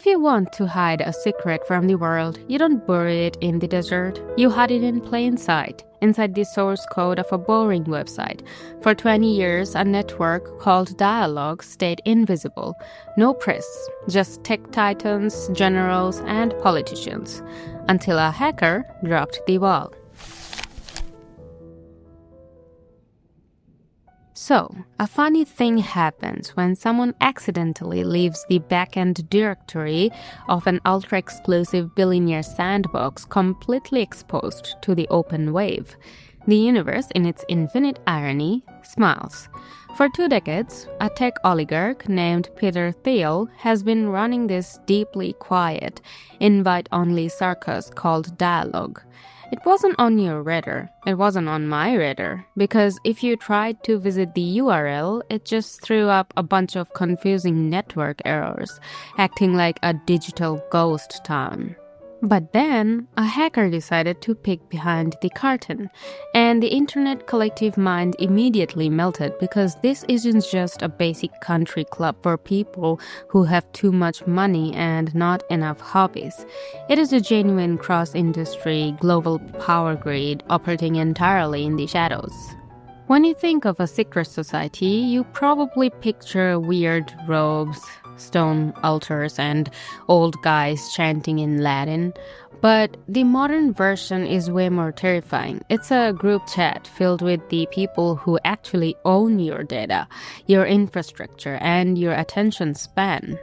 If you want to hide a secret from the world, you don't bury it in the desert. You hide it in plain sight, inside the source code of a boring website. For 20 years, a network called Dialog stayed invisible. No press, just tech titans, generals, and politicians. Until a hacker dropped the ball. So, a funny thing happens when someone accidentally leaves the backend directory of an ultra-exclusive billionaire sandbox completely exposed to the open wave. The universe, in its infinite irony, smiles. For 2 decades, a tech oligarch named Peter Thiel has been running this deeply quiet, invite-only circus called Dialog. It wasn't on your radar. It wasn't on my radar. Because if you tried to visit the URL, it just threw up a bunch of confusing network errors, acting like a digital ghost town. But then, a hacker decided to peek behind the curtain, and the internet collective mind immediately melted because this isn't just a basic country club for people who have too much money and not enough hobbies. It is a genuine cross-industry global power grid operating entirely in the shadows. When you think of a secret society, you probably picture weird robes, stone altars, and old guys chanting in Latin. But the modern version is way more terrifying. It's a group chat filled with the people who actually own your data, your infrastructure, and your attention span.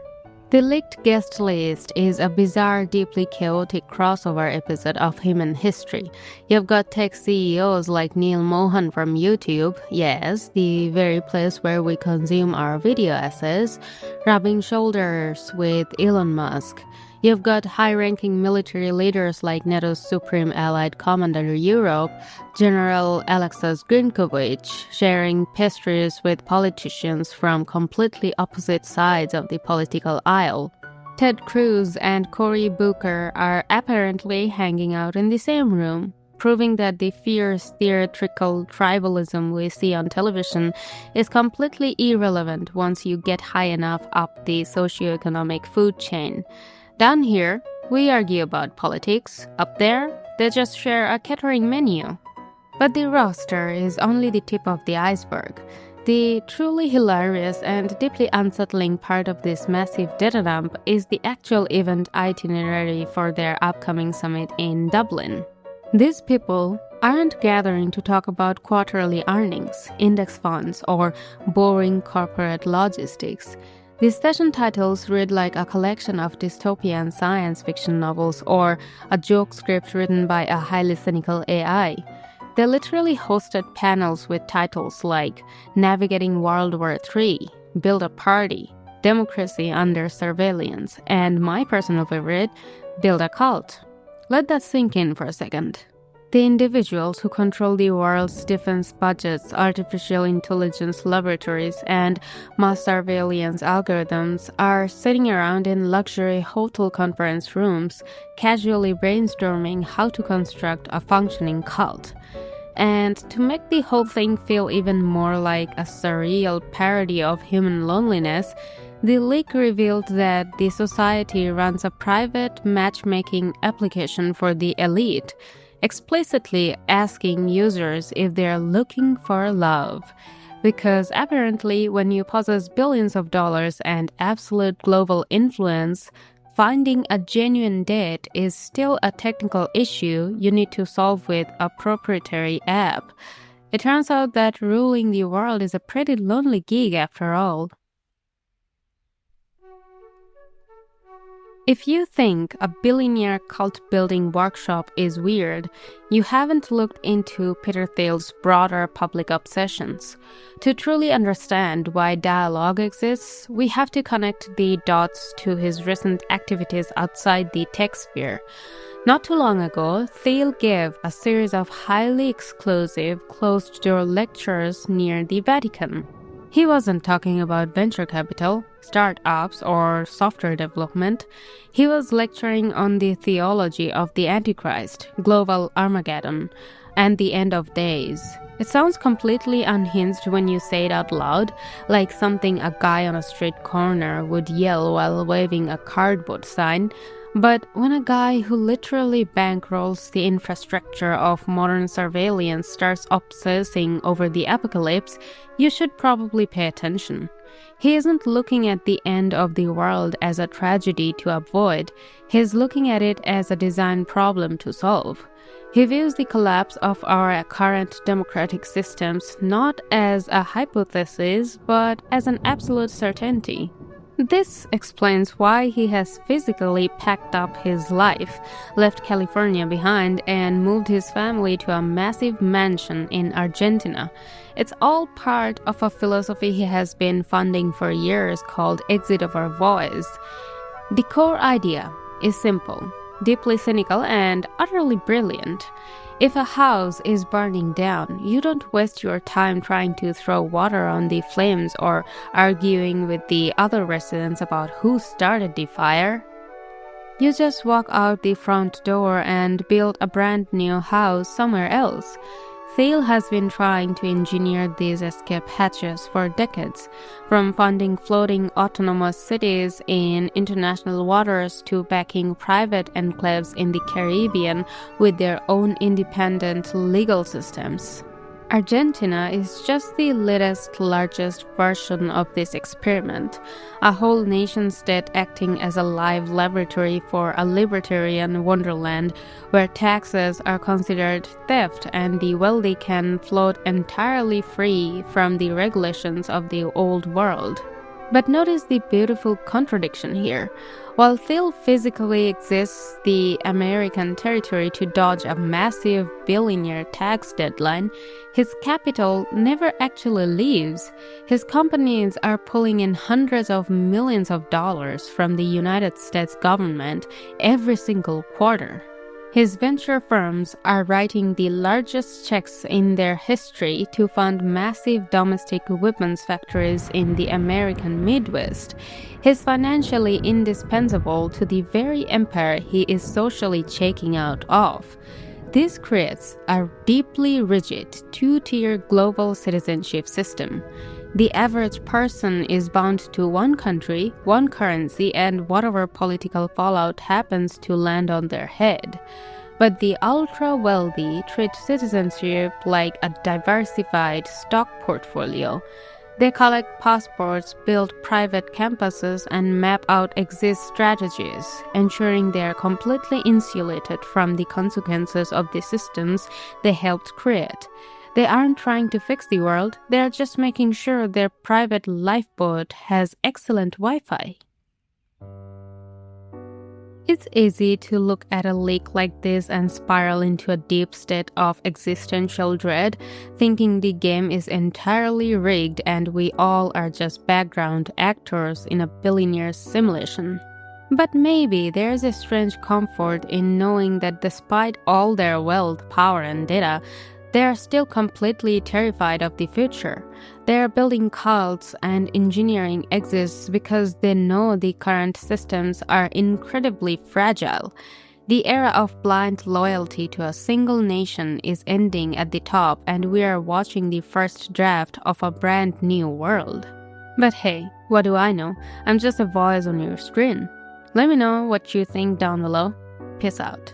The leaked guest list is a bizarre, deeply chaotic crossover episode of human history. You've got tech CEOs like Neil Mohan from YouTube, yes, the very place where we consume our video essays, rubbing shoulders with Elon Musk. You've got high-ranking military leaders like NATO's Supreme Allied Commander Europe, General Alexis Grinkovich, sharing pastries with politicians from completely opposite sides of the political aisle. Ted Cruz and Cory Booker are apparently hanging out in the same room, proving that the fierce theatrical tribalism we see on television is completely irrelevant once you get high enough up the socioeconomic food chain. Down here, we argue about politics. Up there, they just share a catering menu. But the roster is only the tip of the iceberg. The truly hilarious and deeply unsettling part of this massive data dump is the actual event itinerary for their upcoming summit in Dublin. These people aren't gathering to talk about quarterly earnings, index funds, or boring corporate logistics. These session titles read like a collection of dystopian science fiction novels or a joke script written by a highly cynical AI. They literally hosted panels with titles like Navigating World War III, Build a Party, Democracy Under Surveillance, and my personal favorite, Build a Cult. Let that sink in for a second. The individuals who control the world's defense budgets, artificial intelligence laboratories, and mass surveillance algorithms are sitting around in luxury hotel conference rooms, casually brainstorming how to construct a functioning cult. And to make the whole thing feel even more like a surreal parody of human loneliness, the leak revealed that the society runs a private matchmaking application for the elite, explicitly asking users if they're looking for love. Because apparently, when you possess billions of dollars and absolute global influence, finding a genuine date is still a technical issue you need to solve with a proprietary app. It turns out that ruling the world is a pretty lonely gig after all. If you think a billionaire cult-building workshop is weird, you haven't looked into Peter Thiel's broader public obsessions. To truly understand why Dialog exists, we have to connect the dots to his recent activities outside the tech sphere. Not too long ago, Thiel gave a series of highly exclusive, closed-door lectures near the Vatican. He wasn't talking about venture capital, startups, or software development. He was lecturing on the theology of the Antichrist, global Armageddon, and the end of days. It sounds completely unhinged when you say it out loud, like something a guy on a street corner would yell while waving a cardboard sign. But when a guy who literally bankrolls the infrastructure of modern surveillance starts obsessing over the apocalypse, you should probably pay attention. He isn't looking at the end of the world as a tragedy to avoid, he's looking at it as a design problem to solve. He views the collapse of our current democratic systems not as a hypothesis, but as an absolute certainty. This explains why he has physically packed up his life, left California behind, and moved his family to a massive mansion in Argentina. It's all part of a philosophy he has been funding for years called Exit of Our Voice. The core idea is simple, deeply cynical, and utterly brilliant. If a house is burning down, you don't waste your time trying to throw water on the flames or arguing with the other residents about who started the fire. You just walk out the front door and build a brand new house somewhere else. Thiel has been trying to engineer these escape hatches for decades, from funding floating autonomous cities in international waters to backing private enclaves in the Caribbean with their own independent legal systems. Argentina is just the latest, largest version of this experiment, a whole nation-state acting as a live laboratory for a libertarian wonderland where taxes are considered theft and the wealthy can float entirely free from the regulations of the old world. But notice the beautiful contradiction here. While Thiel physically exists the American territory to dodge a massive billionaire tax deadline, his capital never actually leaves. His companies are pulling in hundreds of millions of dollars from the United States government every single quarter. His venture firms are writing the largest checks in their history to fund massive domestic weapons factories in the American Midwest. He's financially indispensable to the very empire he is socially checking out of. This creates a deeply rigid, two-tier global citizenship system. The average person is bound to one country, one currency, and whatever political fallout happens to land on their head. But the ultra-wealthy treat citizenship like a diversified stock portfolio. They collect passports, build private campuses, and map out exit strategies, ensuring they are completely insulated from the consequences of the systems they helped create. They aren't trying to fix the world, they are just making sure their private lifeboat has excellent Wi-Fi. It's easy to look at a leak like this and spiral into a deep state of existential dread, thinking the game is entirely rigged and we all are just background actors in a billionaire simulation. But maybe there's a strange comfort in knowing that despite all their wealth, power, and data, they are still completely terrified of the future. They are building cults and engineering exits because they know the current systems are incredibly fragile. The era of blind loyalty to a single nation is ending at the top, and we are watching the first draft of a brand new world. But hey, what do I know? I'm just a voice on your screen. Let me know what you think down below. Peace out.